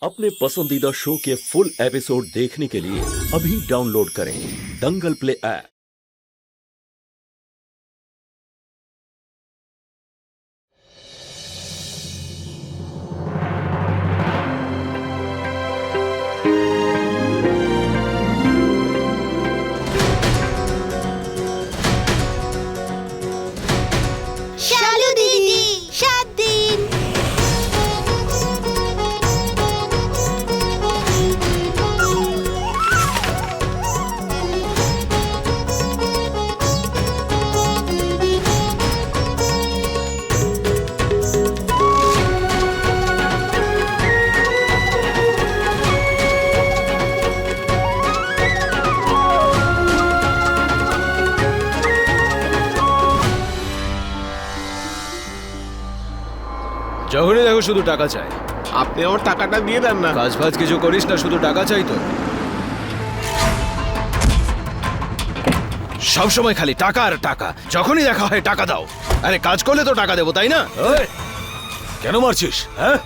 अपने पसंदीदा शो के फुल एपिसोड देखने के लिए अभी डाउनलोड करें दंगल प्ले ऐप। शालू दीदी 7 दिन। যখনই দেখো শুধু টাকা চাই। আপনি আমার টাকাটা দিয়ে দেন না। কাজ ফাজ কিছু করিস না, শুধু টাকা চাই তো। সব সময় খালি টাকা আর টাকা, যখনই দেখা হয় টাকা দাও। আরে কাজ করলে তো টাকা দেবো, তাই না? কেন মারছিস? হ্যাঁ,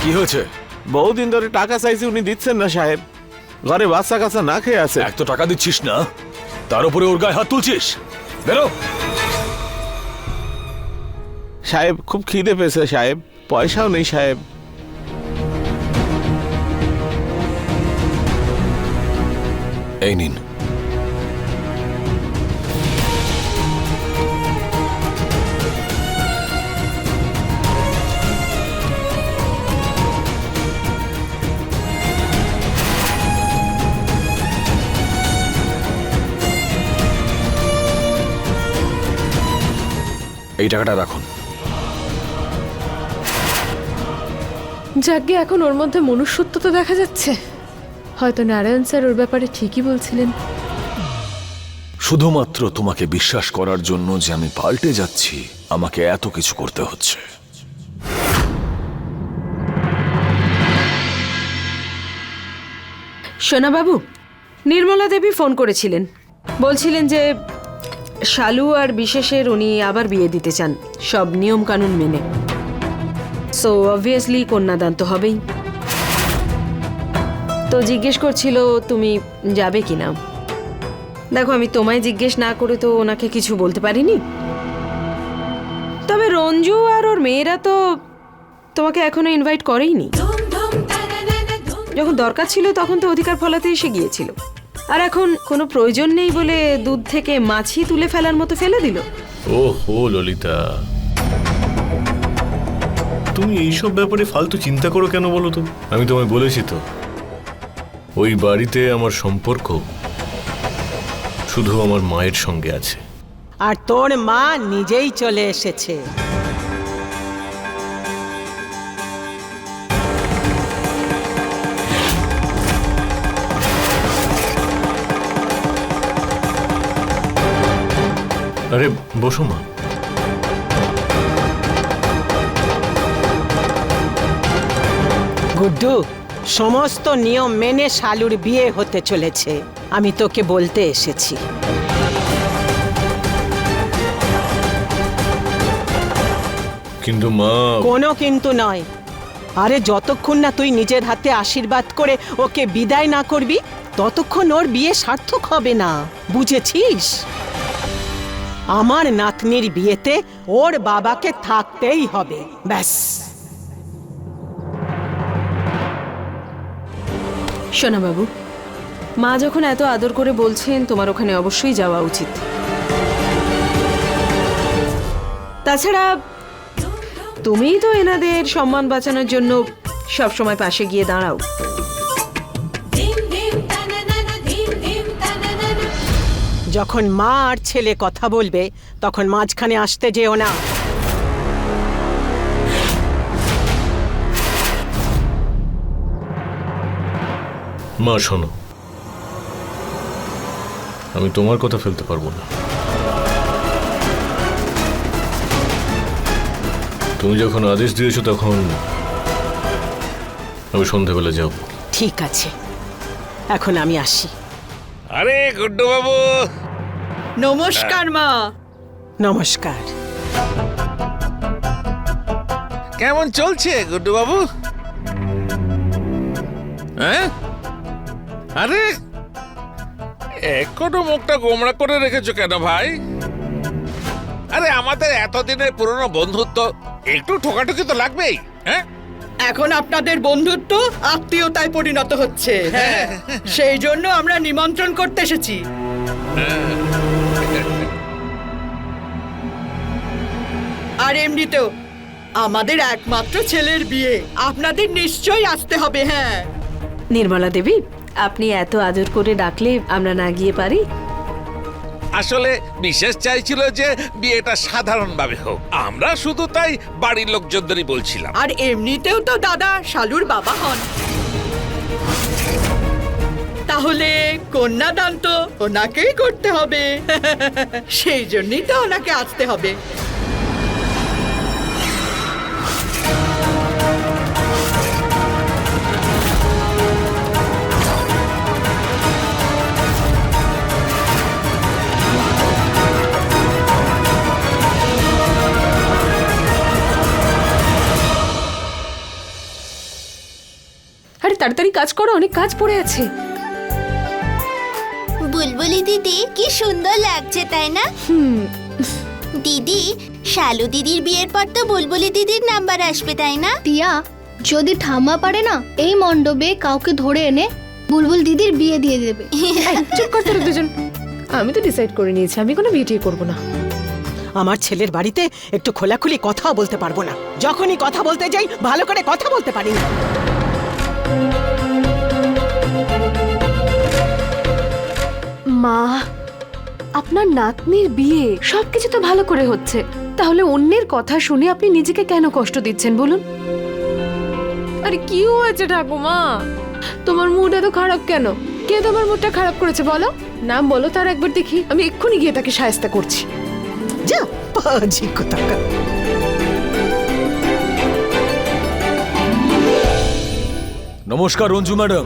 কি হয়েছে? বহুদিন ধরে টাকা চাইছি, উনি দিচ্ছেন না সাহেব। ঘরে বাচ্চা কাচ্চা না খেয়ে আছে। এক তো টাকা দিচ্ছিস না, তার উপরে ওর গায়ে হাত তুলছিস। বেরো। সাহেব খুব খিদে পেয়েছে সাহেব, পয়সাও নেই সাহেব। এই নিন। এই টাকাটা রাখুন। যাজ্ঞে এখন ওর মধ্যে মনুষ্যত্ব তো দেখা যাচ্ছে। হয়তো নারায়ণ স্যার ওর ব্যাপারে ঠিকই বলছিলেন। শুধুমাত্র তোমাকে বিশ্বাস করার জন্য যে আমি পাল্টে যাচ্ছি, আমাকে এত কিছু করতে হচ্ছে। সোনাবাবু, নির্মলা দেবী ফোন করেছিলেন, বলছিলেন যে শালু আর বিশেষের উনি আবার বিয়ে দিতে চান, সব নিয়ম কানুন মেনে। সো অবভিয়াসলি কন্যাদান তো হবেই। তো জিজ্ঞেস করছিল তুমি যাবে কিনা। দেখো, আমি তোমায় জিজ্ঞেস না করে তো ওনাকে কিছু বলতে পারিনি। তবে রঞ্জু আর ওর মেয়েরা তো তোমাকে এখনো ইনভাইট করেইনি। যখন দরকার ছিল তখন তো অধিকার ফলাতে এসে গিয়েছিল, আর এখন কোনো প্রয়োজন নেই বলে দুধ থেকে মাছি তুলে ফেলার মতো ফেলে দিল। ওহো ললিতা, তুমি এইসব ব্যাপারে ফালতু চিন্তা করো কেন বলো তো? আমি তোমায় বলেছি তো, ওই বাড়িতে আমার সম্পর্ক শুধু আমার মায়ের সঙ্গে আছে। আর তোর মা নিজেই চলে এসেছে। আরে বসো মা। গুড্ডু, সমস্ত নিয়ম মেনে শালুর বিয়ে হতে চলেছে। আমি তোকে বলতে এসেছি। কিন্তু মা। কোনো কিন্তু নয়। আরে যতক্ষণ না তুই নিজের হাতে আশীর্বাদ করে ওকে বিদায় না করবি, ততক্ষণ ওর বিয়ে সার্থক হবে না, বুঝেছিস? আমার নাতনির বিয়েতে ওর বাবাকে থাকতেই হবে, ব্যাস। সোনাবাবু, মা যখন এত আদর করে বলছেন, তোমার ওখানে অবশ্যই যাওয়া উচিত। তাছাড়া তুমিই তো এনাদের সম্মান বাঁচানোর জন্য সব সময় পাশে গিয়ে দাঁড়াও। যখন মা আর ছেলে কথা বলবে, তখন মাঝখানে আসতে যেও না। মা শোনো, আমি তোমার কথা ফেলতে পারবো না। তুমি যখন আদেশ দিয়েছো তখন আমি সন্ধ্যাবেলা যাব। ঠিক আছে, এখন আমি আসি। আরে গুড্ডু বাবু, নমস্কার মা। নমস্কার। কেমন চলছে গুড্ডু বাবু? হ্যাঁ, আরে এখনো মুখটা গোমড়া করে রেখেছো কেন ভাই? আরে আমাদের এতদিনের পুরনো বন্ধুত্ব, একটু ঠোকাঠুকি তো লাগবেই। হ্যাঁ, এখন আপনাদের বন্ধুত্ব আত্মীয়তায় পরিণত হচ্ছে। হ্যাঁ, সেই জন্য আমরা নিমন্ত্রণ করতে এসেছি। আর এমনিতেও আমাদের একমাত্র ছেলের বিয়ে, আপনাদের নিশ্চয়ই আসতে হবে। হ্যাঁ নির্মলা দেবী, আপনি এত আদর করে ডাকলে আমরা না গিয়ে পারি? আসলে বিশেষ চাইছিল যে বিয়েটা সাধারণভাবে হোক, আমরা শুধু তাই বাড়ির লোকজনদেরই বলছিলাম। আর এমনিতেও তো দাদা শালুর বাবা হন, তাহলে কন্যাদান তো ওনাকেই করতে হবে। সেই জন্যই তো ওনাকে আসতে হবে। আরে তাড়াতাড়ি কাজ করো, অনেক কাজ পড়ে আছে। বুলবুলি দিদি কি সুন্দর লাগছে, তাই না? দিদি, শালু দিদির বিয়ের পর তো বুলবুলি দিদির নাম্বার আসবে, তাই না? টিয়া, যদি ঠাম্মা পারে না, এই মণ্ডপে কাউকে ধরে এনে বুলবুল দিদির বিয়ে দিয়ে দেবে। চুপ করতে হবে দুজন। আমি তো ডিসাইড করে নিয়েছি আমি কোনো বিয়ে করব না। আমার ছেলের বাড়িতে একটু খোলাখুলি কথাও বলতে পারবো না। যখনই কথা বলতে যাই ভালো করে কথা বলতে পারি না। মা, আপনার নাতনির বিয়ে, সবকিছু তো ভালো করে হচ্ছে, তাহলে অন্যের কথা শুনে আপনি নিজেকে কেন কষ্ট দিচ্ছেন বলুন? আরে কি হয়েছে ঠাকুমা, তোমার মুড এত খারাপ কেন? কে তোমার মুডটা খারাপ করেছে বলো? নাম বলো তার একবার দেখি, আমি এক্ষুনি গিয়ে তাকে সাহায্য করছি। যা পাজি কোথাকার। নমস্কার রঞ্জু ম্যাডাম।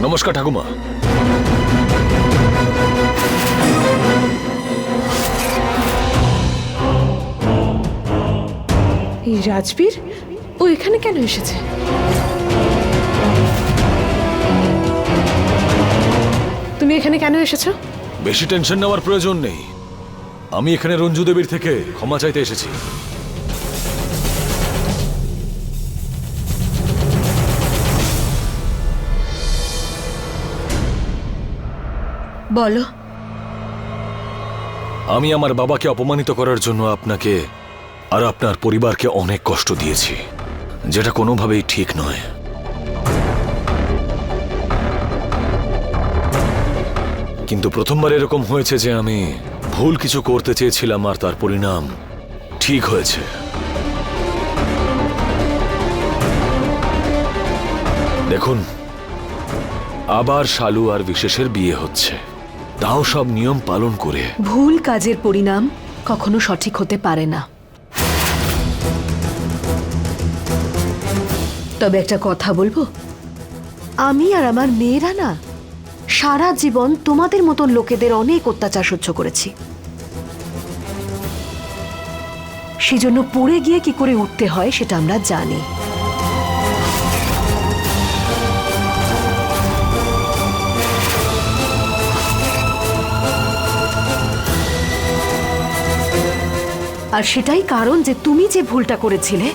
নমস্কার ঠাকুমা। এই রাজবীর, ও এখানে কেন এসেছে? তুমি এখানে কেন এসেছো? বেশি টেনশন নেওয়ার প্রয়োজন নেই, আমি এখানে রঞ্জু দেবীর থেকে ক্ষমা চাইতে এসেছি। বলো। আমি আমার বাবাকে অপমানিত করার জন্য আপনাকে আর আপনার পরিবারকে অনেক কষ্ট দিয়েছি, যেটা কোনোভাবেই ঠিক নয়। কিন্তু প্রথমবার এরকম হয়েছে যে আমি ভুল কিছু করতে চেয়েছিলাম আর তার পরিণাম ঠিক হয়েছে। দেখুন, আবার শালু আর বিশেষের বিয়ে হচ্ছে, তাও সব নিয়ম পালন করে। ভুল কাজের পরিণাম কখনো সঠিক হতে পারে না। তবে একটা কথা বলবো, আমি আর আমার মেয়েরা না সারা জীবন তোমাদের মতন লোকেদের অনেক অত্যাচার সহ্য করেছি। সেজন্য পড়ে গিয়ে কি করে উঠতে হয় সেটা আমরা জানি। আর সেটাই কারণ যে তুমি যে ভুলটা করেছিলে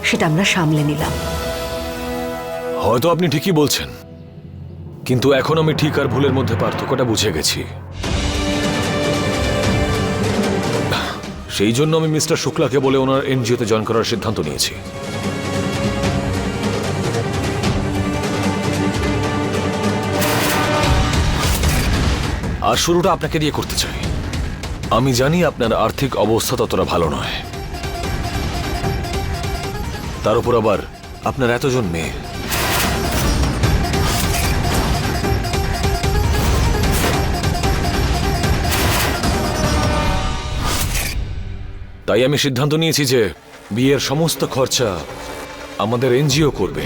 সেটা আমরা সামলে নিলাম। হয়তো আপনি ঠিকই বলছেন, কিন্তু এখন আমি ঠিক আর ভুলের মধ্যে পার্থক্যটা বুঝে গেছি। সেই জন্য আমি মিস্টার শুক্লাকে বলে ওনার এনজিওতে জয়েন করার সিদ্ধান্ত নিয়েছি। আর শুরুটা আপনাকে দিয়ে করতে চাই। আমি জানি আপনার আর্থিক অবস্থা ততটা ভালো নয়, তার উপর আবার আপনার এতজন মেয়ে। তাই আমি সিদ্ধান্ত নিয়েছি যে বিয়ের সমস্ত খরচা আমাদের এনজিও করবে।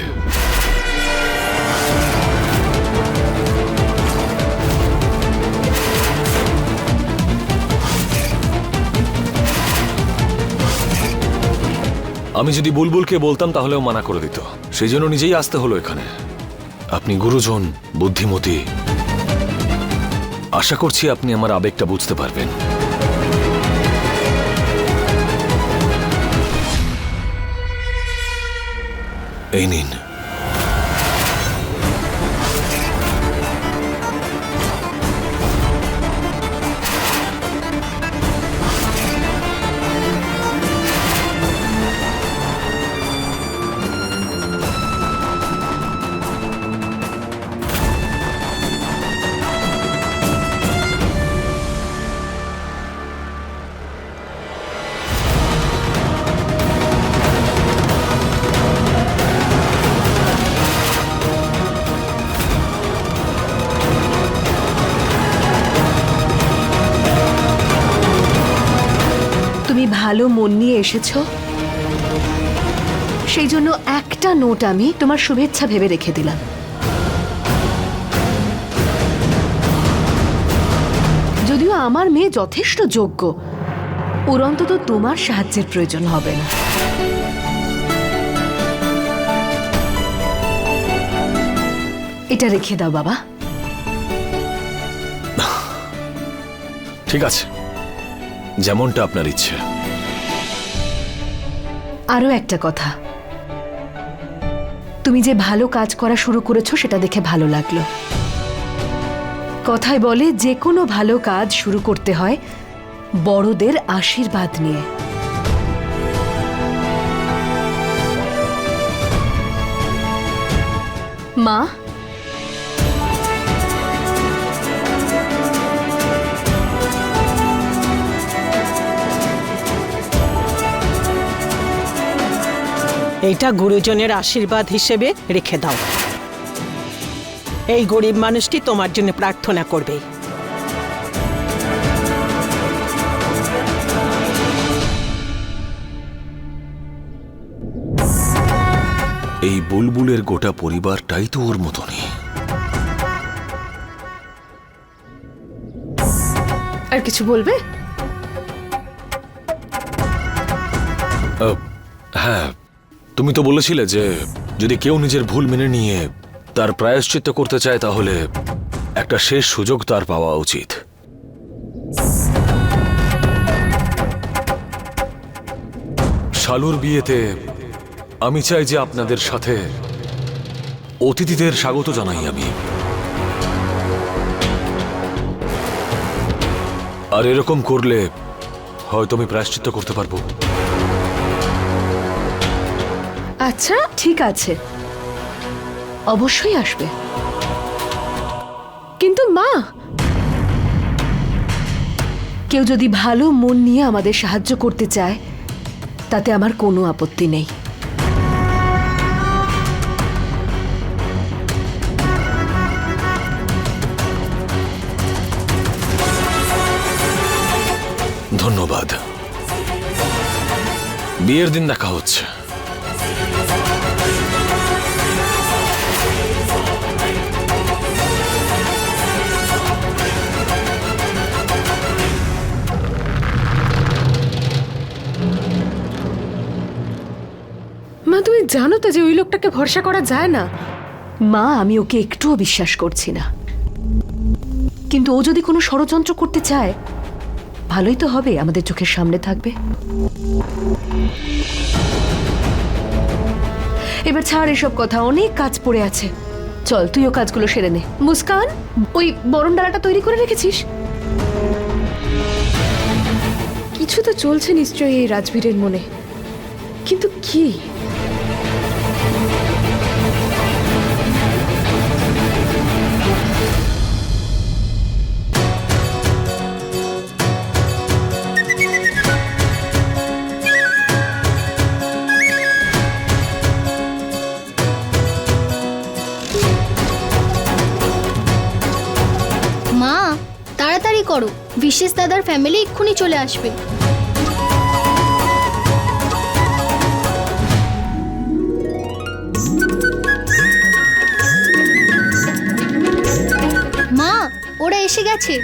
আমি যদি বুলবুলকে বলতাম তাহলেও মানা করে দিত, সেই জন্য নিজেই আসতে হলো এখানে। আপনি গুরুজন, বুদ্ধিমতী, আশা করছি আপনি আমার আবেগটা বুঝতে পারবেন। এই নিন। তুমি ভালো মন নিয়ে এসেছো, সেই জন্য একটা নোট আমি তোমার শুভেচ্ছা ভেবে রেখে দিলাম। যদিও আমার মেয়ে যথেষ্ট যোগ্য, ওর অন্তত তোমার সাহায্যের প্রয়োজন হবে না। এটা রেখে দাও বাবা। ঠিক আছে, যেমনটা আপনার ইচ্ছে। আরো একটা কথা, তুমি যে ভালো কাজ করা শুরু করেছো সেটা দেখে ভালো লাগলো। কথায় বলে যে কোনো ভালো কাজ শুরু করতে হয় বড়দের আশীর্বাদ নিয়ে। মা, এটা গুরুজনের আশীর্বাদ হিসেবে রেখে দাও। এই গরিব মানুষটি তোমার জন্য প্রার্থনা করবে। এই বুলবুলের গোটা পরিবারটাই তো ওর মতনই। আর কিছু বলবে? হ্যাঁ, তুমি তো বলেছিলে যে যদি কেউ নিজের ভুল মেনে নিয়ে তার প্রায়শ্চিত্ত করতে চায় তাহলে একটা শেষ সুযোগ তার পাওয়া উচিত। শালুর বিয়েতে আমি চাই যে আপনাদের সাথে অতিথিদের স্বাগত জানাই আমি। আর এরকম করলে হয়তো আমি প্রায়শ্চিত্ত করতে পারবো। আচ্ছা ঠিক আছে, অবশ্যই আসবে। কিন্তু মা, কেউ যদি ভালো মন নিয়ে আমাদের সাহায্য করতে চায় তাতে আমার কোনো আপত্তি নেই। ধন্যবাদ। বিয়ের দিন দেখা হচ্ছে। মা, তুমি জানো তো যে ওই লোকটাকে ভরসা করা যায় না। মা, আমি ওকে একটুও বিশ্বাস করছি না, কিন্তু ও যদি কোনো ষড়যন্ত্র করতে চায় ভালোই তো হবে, আমাদের চোখের সামনে থাকবে। এবার ছাড় এসব কথা, অনেক কাজ পড়ে আছে। চল তুইও কাজগুলো সেরে নে। মুস্কান, ওই বরণ ডালাটা তৈরি করে রেখেছিস? কিছু তো চলছে নিশ্চয়ই এই রাজবীরের মনে, কিন্তু কি? মা, তাড়াতাড়ি করো, বিশেষ দাদার ফ্যামিলি এক্ষুনি চলে আসবে। এসে গেছে।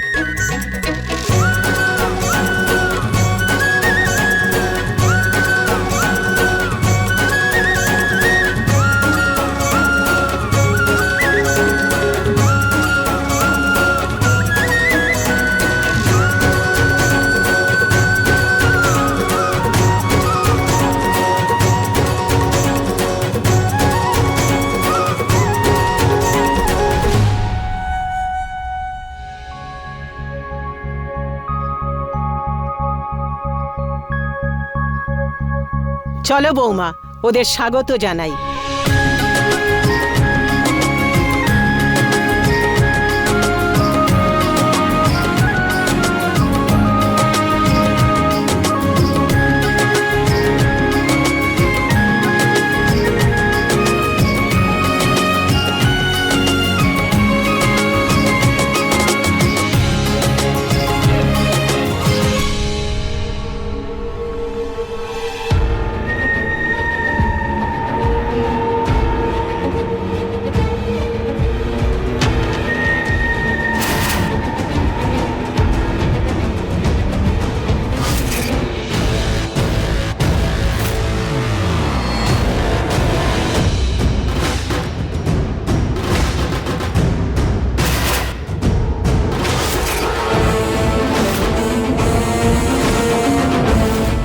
চলো বৌমা, ওদের স্বাগত জানাই।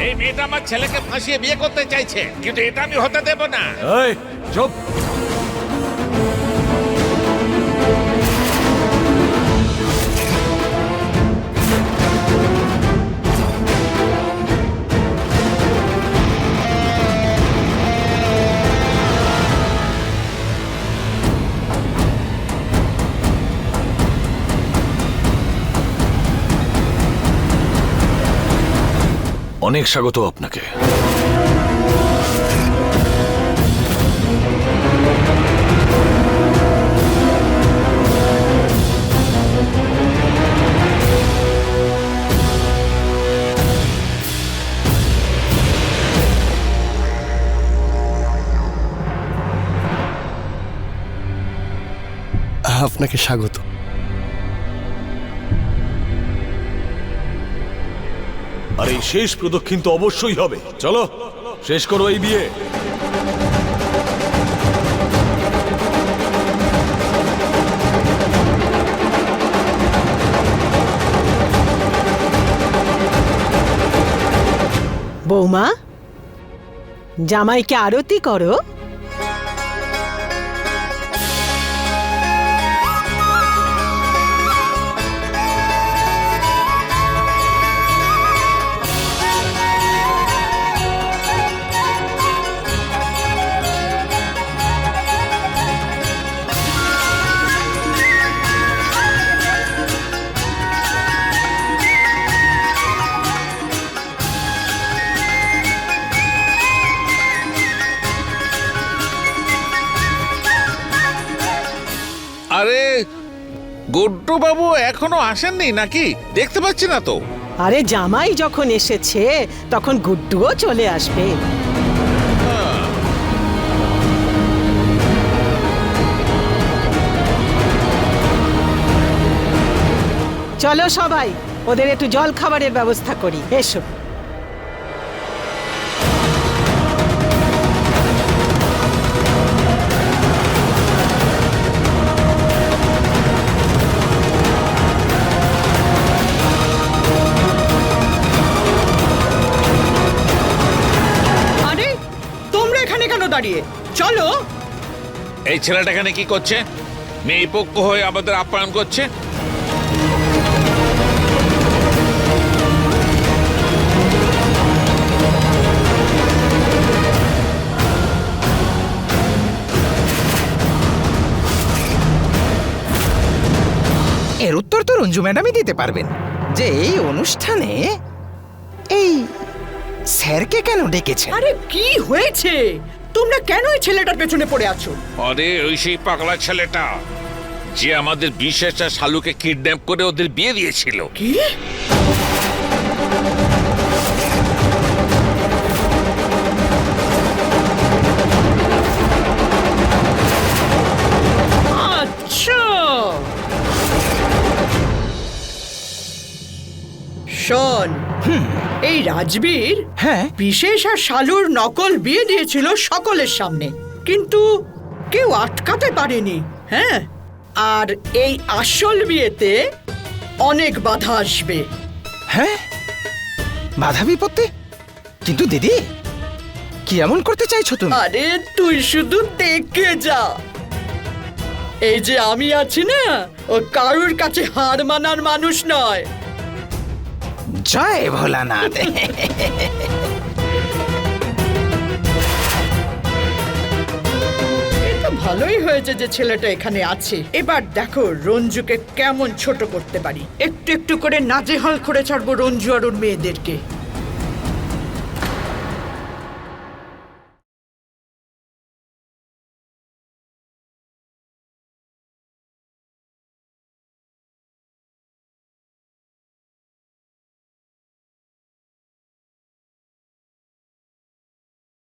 এই মেয়েটা আমার ছেলেকে ফাঁসিয়ে বিয়ে করতে চাইছে, কিন্তু এটা আমি হতে দেব না। এই চুপ। অনেক স্বাগত আপনাকে। আপনাকে স্বাগত। আর এই শেষ প্রদক্ষিণ তো অবশ্যই হবে। চলো শেষ করো এই বিয়ে। বৌমা, জামাইকে আরতি করো। আরে গুড্ডু বাবু এখনো আসেননি নাকি? দেখতে পাচ্ছি না তো। আরে জামাই যখন এসেছে তখন গুড্ডুও চলে আসবে। চলো সবাই, ওদের একটু জল খাবারের ব্যবস্থা করি। এসো। আরে তোমরা এখানে কেন দাঁড়িয়ে? চলো। এই ছেলেটা এখানে কি করছে? মেয়ে পক্ষ হয়ে আমাদের আপ্যায়ন করছে। এর উত্তর তো রঞ্জু ম্যাডামই দিতে পারবেন যে এই অনুষ্ঠানে এই স্যারকে কেন ডেকেছেন। আরে কি হয়েছে? তোমরা কেন এই ছেলেটার পেছনে পড়ে আছো? আরে ওই সেই পাগলা ছেলেটা যে আমাদের বিশেষটা শালুকে কিডন্যাপ করে ওদের বিয়ে দিয়েছিল। কি? আচ্ছা, শোন, এই রাজবীর হ্যাঁ বিশেষ আর শালুর নকল বিয়ে দিয়েছিল সকলের সামনে, কিন্তু কেউ আটকাতে পারেনি। হ্যাঁ, আর এই আসল বিয়েতে অনেক বাধা আসবে। হ্যাঁ বাধা বিপত্তি? কিন্তু দিদি কি এমন করতে চাইছো তুমি? আরে তুই শুধু দেখে যা। এই যে আমি আছি না, ও কারুর কাছে হার মানার মানুষ নয়। জয় ভোলানাথ। এটা ভালোই হয়েছে যে ছেলেটা এখানে আছে। এবার দেখো রঞ্জুকে কেমন ছোট করতে পারি। একটু একটু করে নাজেহাল করে ছাড়বো রঞ্জু আর ওর মেয়েদেরকে।